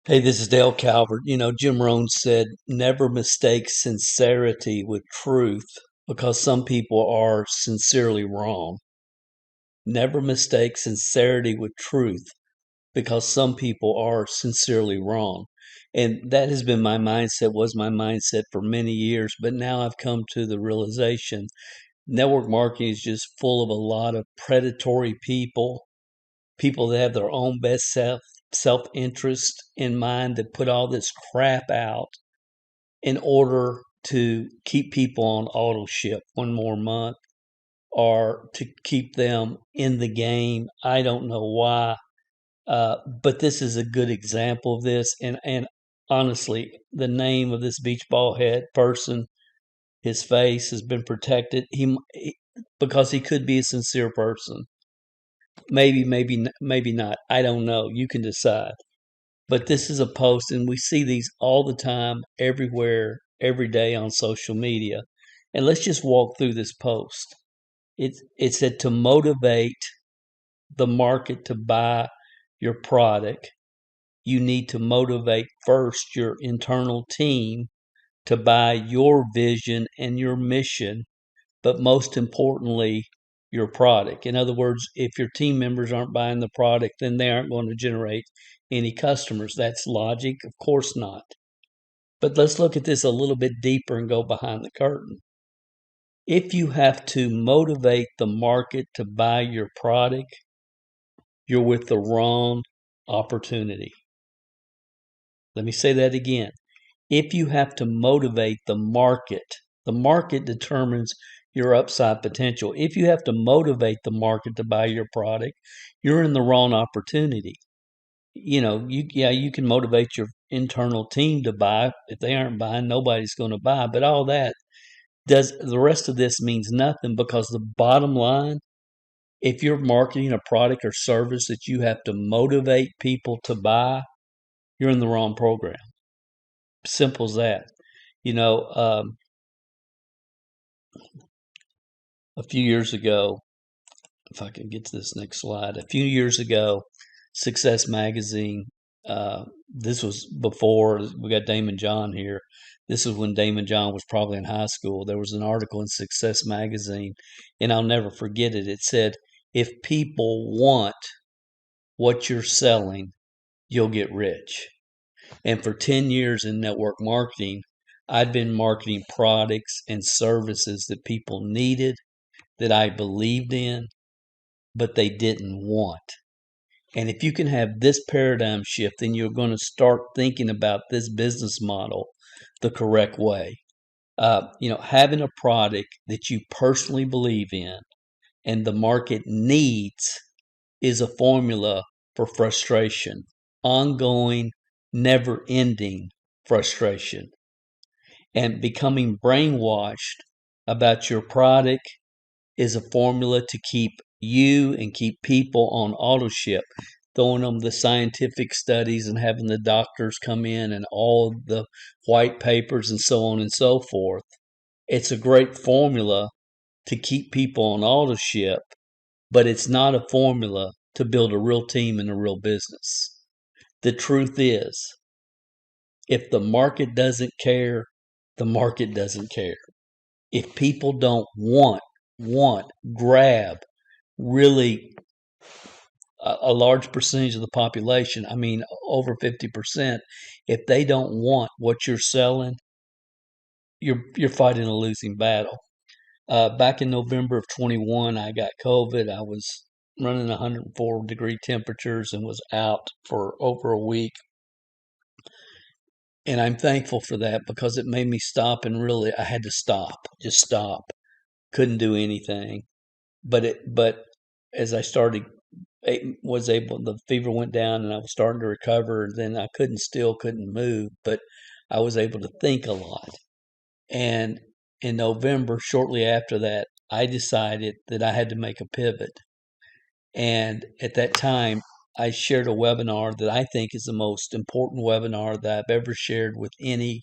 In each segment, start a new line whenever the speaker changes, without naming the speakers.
Hey, this is Dale Calvert. Jim Rohn said, never mistake sincerity with truth because some people are sincerely wrong. Never mistake sincerity with truth because some people are sincerely wrong. And that has been my mindset, was my mindset for many years. But now I've come to the realization network marketing is just full of a lot of predatory people that have their own best self-interest in mind, that put all this crap out in order to keep people on auto ship one more month, or to keep them in the game. I don't know why, but this is a good example of this. And honestly, the name of this beach ball head person, his face has been protected. Because he could be a sincere person. Maybe not. I don't know. You can decide. But this is a post, and we see these all the time, everywhere, every day on social media. And let's just walk through this post. It said to motivate the market to buy your product, you need to motivate first your internal team to buy your vision and your mission, but most importantly, your product. In other words, if your team members aren't buying the product, then they aren't going to generate any customers. That's logic? Of course not. But let's look at this a little bit deeper and go behind the curtain. If you have to motivate the market to buy your product, you're with the wrong opportunity. Let me say that again. If you have to motivate the market determines your upside potential. If you have to motivate the market to buy your product, you're in the wrong opportunity. You can motivate your internal team to buy. If they aren't buying, nobody's going to buy. But all that the rest of this means nothing, because the bottom line, if you're marketing a product or service that you have to motivate people to buy, you're in the wrong program. Simple as that. You know, um, a few years ago, if I can get to this next slide, a few years ago, Success Magazine, this was before we got Damon John here. This was when Damon John was probably in high school. There was an article in Success Magazine, and I'll never forget it. It said, if people want what you're selling, you'll get rich. And for 10 years in network marketing, I'd been marketing products and services that people needed, that I believed in, but they didn't want. And if you can have this paradigm shift, then you're going to start thinking about this business model the correct way. Having a product that you personally believe in and the market needs is a formula for frustration, ongoing, never ending frustration. And becoming brainwashed about your product is a formula to keep you and keep people on auto ship, throwing them the scientific studies and having the doctors come in and all the white papers and so on and so forth. It's a great formula to keep people on auto ship, but it's not a formula to build a real team and a real business. The truth is, if the market doesn't care, the market doesn't care. If people don't grab, really a large percentage of the population, I mean over 50%, if they don't want what you're selling, you're fighting a losing battle. Back in November of 21, I got COVID. I was running 104-degree temperatures and was out for over a week. And I'm thankful for that, because it made me stop, and really I had to just stop. Couldn't do anything. But as I was able, the fever went down and I was starting to recover, and then I couldn't move, but I was able to think a lot. And in November, shortly after that, I decided that I had to make a pivot. And at that time, I shared a webinar that I think is the most important webinar that I've ever shared with any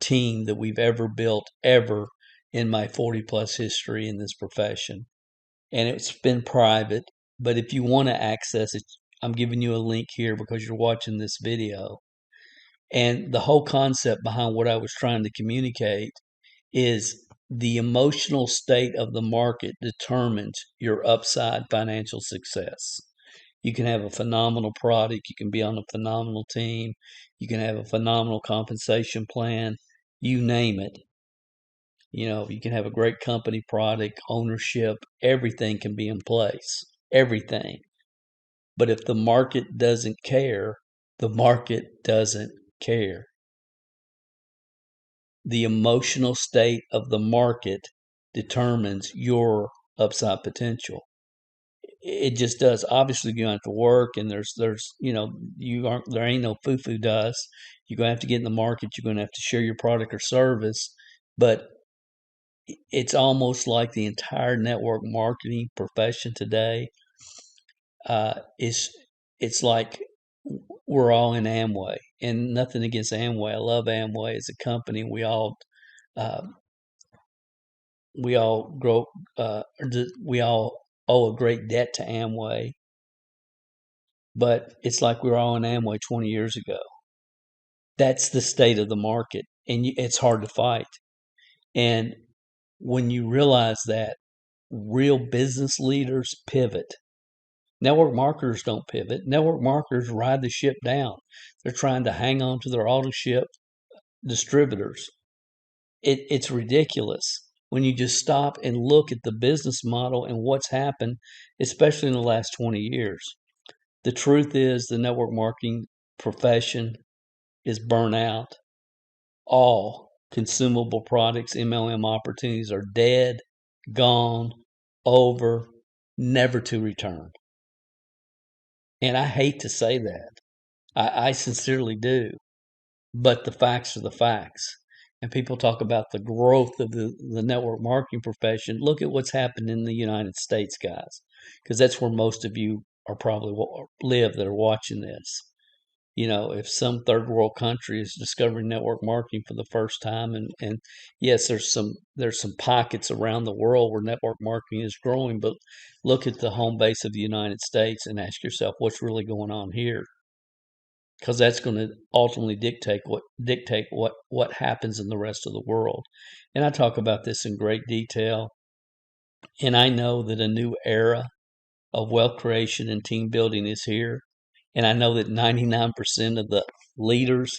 team that we've ever built, ever, in my 40 plus history in this profession. And it's been private, but if you want to access it, I'm giving you a link here because you're watching this video. And the whole concept behind what I was trying to communicate is the emotional state of the market determines your upside financial success. You can have a phenomenal product, you can be on a phenomenal team, you can have a phenomenal compensation plan, you name it. You can have a great company, product, ownership, everything can be in place. Everything. But if the market doesn't care, the market doesn't care. The emotional state of the market determines your upside potential. It just does. Obviously, you have to work, and there's there ain't no foo-foo dust. You're gonna have to get in the market. You're gonna have to share your product or service, but it's almost like the entire network marketing profession today is it's like we're all in Amway, and nothing against Amway. I love Amway as a company. Uh, we all grow we all owe a great debt to Amway, but it's like we were all in Amway 20 years ago. That's the state of the market, and it's hard to fight. And when you realize that, real business leaders pivot. Network marketers don't pivot. Network marketers ride the ship down. They're trying to hang on to their auto ship distributors. It's ridiculous when you just stop and look at the business model and what's happened, especially in the last 20 years. The truth is the network marketing profession is burnt out. All consumable products, MLM opportunities are dead, gone, over, never to return. And I hate to say that. I sincerely do. But the facts are the facts. And people talk about the growth of the network marketing profession. Look at what's happened in the United States, guys, because that's where most of you are probably live that are watching this. If some third world country is discovering network marketing for the first time, and yes, there's some pockets around the world where network marketing is growing, but look at the home base of the United States and ask yourself what's really going on here, because that's going to ultimately dictate what happens in the rest of the world. And I talk about this in great detail, and I know that a new era of wealth creation and team building is here. And I know that 99% of the leaders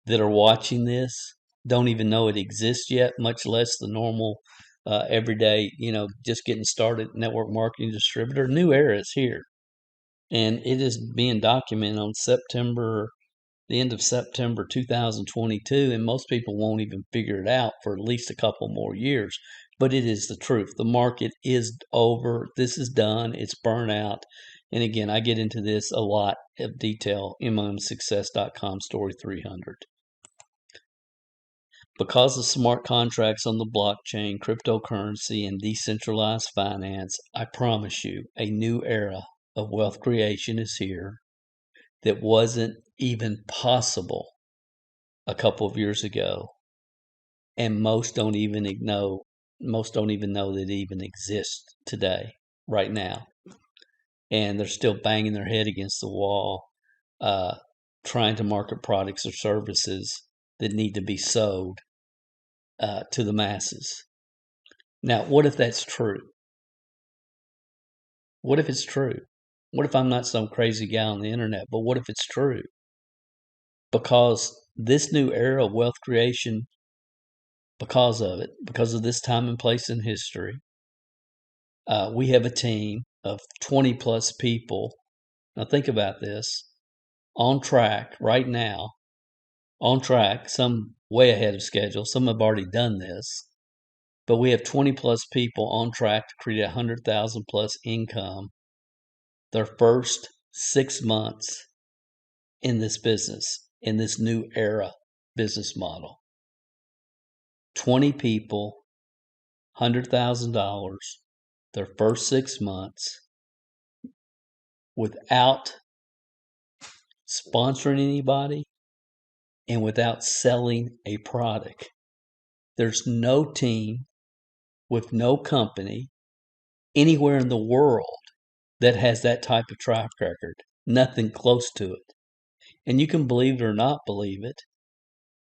that are watching this don't even know it exists yet, much less the normal, everyday, just getting started network marketing distributor. New era is here. And it is being documented on the end of September 2022, and most people won't even figure it out for at least a couple more years. But it is the truth. The market is over. This is done. It's burnt out. And again, I get into this a lot of detail, MLMsuccess.com story 300. Because of smart contracts on the blockchain, cryptocurrency, and decentralized finance, I promise you a new era of wealth creation is here that wasn't even possible a couple of years ago. And most don't even know that it even exists today, right now. And they're still banging their head against the wall, trying to market products or services that need to be sold to the masses. Now, what if that's true? What if it's true? What if I'm not some crazy guy on the internet, but what if it's true? Because this new era of wealth creation, because of this time and place in history, we have a team of 20 plus people. Now think about this, on track right now, some way ahead of schedule. Some have already done this, but we have 20 plus people on track to create 100,000 plus income their first 6 months in this business, in this new era business model. 20 people, $100,000 their first 6 months without sponsoring anybody and without selling a product. There's no team with no company anywhere in the world that has that type of track record. Nothing close to it. And you can believe it or not believe it,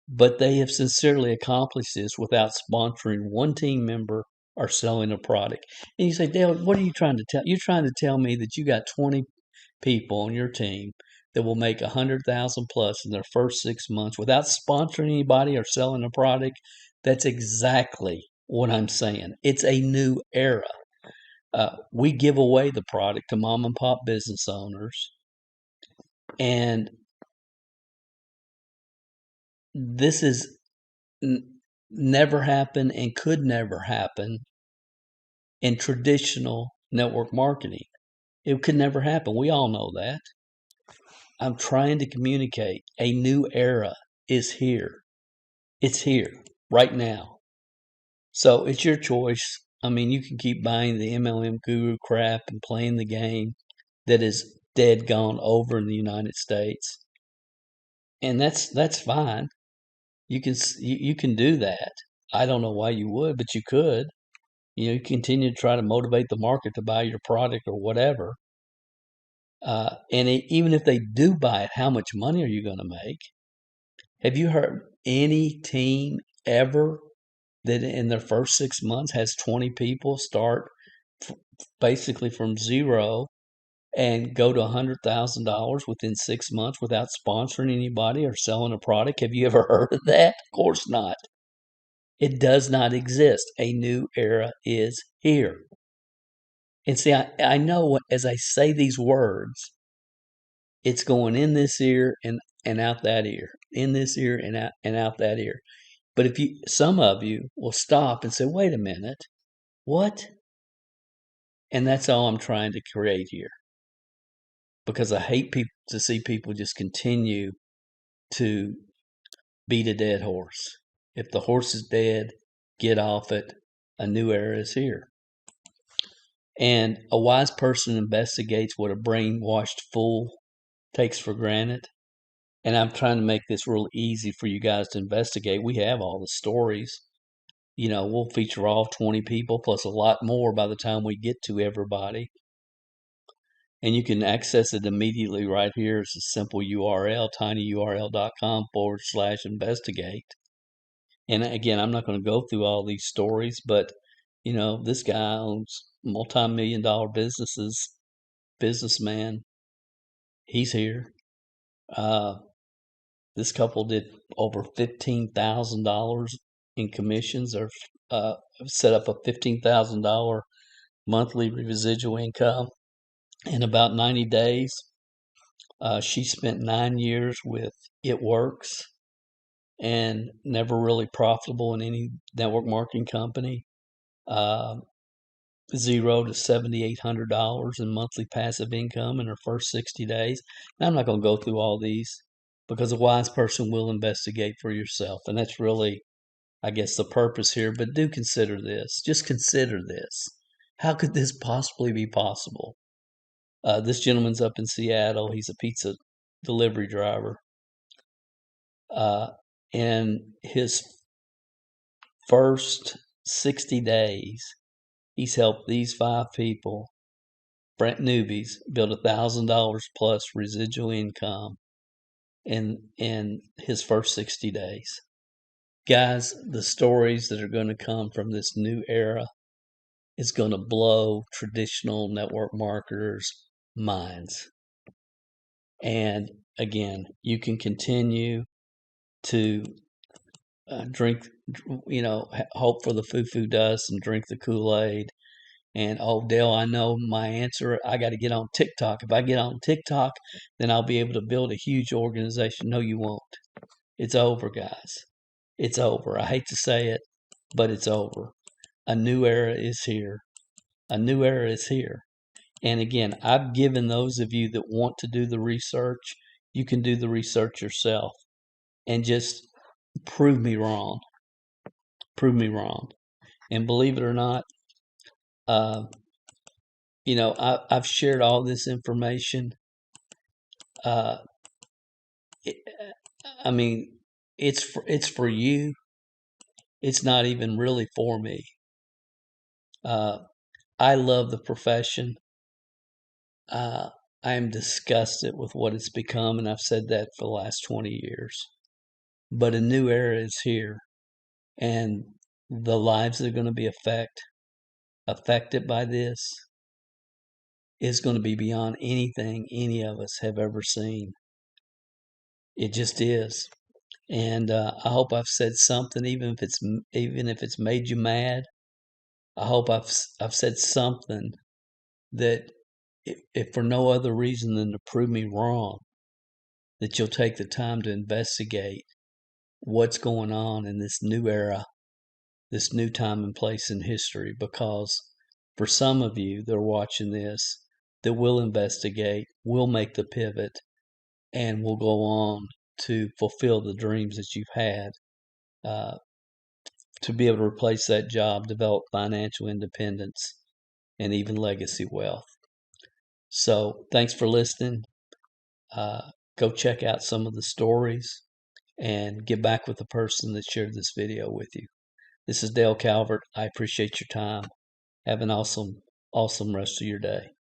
but they have sincerely accomplished this without sponsoring one team member or selling a product. And you say, Dale, what are you trying to tell? You're trying to tell me that you got 20 people on your team that will make 100,000 plus in their first 6 months without sponsoring anybody or selling a product? That's exactly what I'm saying. It's a new era. We give away the product to mom and pop business owners, and this is never happened and could never happen in traditional network marketing. It could never happen. We all know that. I'm trying to communicate a new era is here. It's here right now. So it's your choice. I mean, you can keep buying the MLM guru crap and playing the game that is dead gone over in the United States. And that's fine. You can do that. I don't know why you would, but you could. You continue to try to motivate the market to buy your product or whatever. Even if they do buy it, how much money are you going to make? Have you heard any team ever that in their first 6 months has 20 people start basically from zero and go to $100,000 within 6 months without sponsoring anybody or selling a product? Have you ever heard of that? Of course not. It does not exist. A new era is here. And see, I know as I say these words, it's going in this ear and out that ear, in this ear and out that ear. But if some of you will stop and say, wait a minute, what? And that's all I'm trying to create here. Because I hate to see people just continue to beat a dead horse. If the horse is dead, get off it. A new era is here. And a wise person investigates what a brainwashed fool takes for granted. And I'm trying to make this real easy for you guys to investigate. We have all the stories. We'll feature all 20 people plus a lot more by the time we get to everybody. And you can access it immediately right here. It's a simple URL, tinyurl.com/investigate. And again, I'm not going to go through all these stories, but this guy owns multi-million-dollar businessman. He's here. This couple did over $15,000 in commissions, or set up a $15,000 monthly residual income in about 90 days. She spent 9 years with It Works and never really profitable in any network marketing company. $0 to $7,800 in monthly passive income in her first 60 days. Now, I'm not going to go through all these because a wise person will investigate for yourself. And that's really, I guess, the purpose here. But do consider this. Just consider this. How could this possibly be possible? This gentleman's up in Seattle. He's a pizza delivery driver. In his first 60 days, he's helped these 5 people, brand newbies, build $1,000 plus residual income in his first 60 days. Guys, the stories that are going to come from this new era is going to blow traditional network marketers' minds. And again, you can continue to drink, hope for the foo-foo dust and drink the Kool-Aid. And, oh, Dale, I know my answer. I got to get on TikTok. If I get on TikTok, then I'll be able to build a huge organization. No, you won't. It's over, guys. It's over. I hate to say it, but it's over. A new era is here. A new era is here. And again, I've given those of you that want to do the research, you can do the research yourself and just prove me wrong. Prove me wrong. And believe it or not, I've shared all this information. I mean, it's for you. It's not even really for me. I love the profession. I am disgusted with what it's become, and I've said that for the last 20 years. But a new era is here, and the lives that are going to be affected by this is going to be beyond anything any of us have ever seen. It just is. And I hope I've said something, even if it's made you mad. I hope I've said something that, if for no other reason than to prove me wrong, that you'll take the time to investigate what's going on in this new era, this new time and place in history. Because for some of you that are watching this, that will investigate, will make the pivot, and will go on to fulfill the dreams that you've had, to be able to replace that job, develop financial independence, and even legacy wealth. So thanks for listening. Go check out some of the stories and get back with the person that shared this video with you. This is Dale Calvert. I appreciate your time. Have an awesome rest of your day.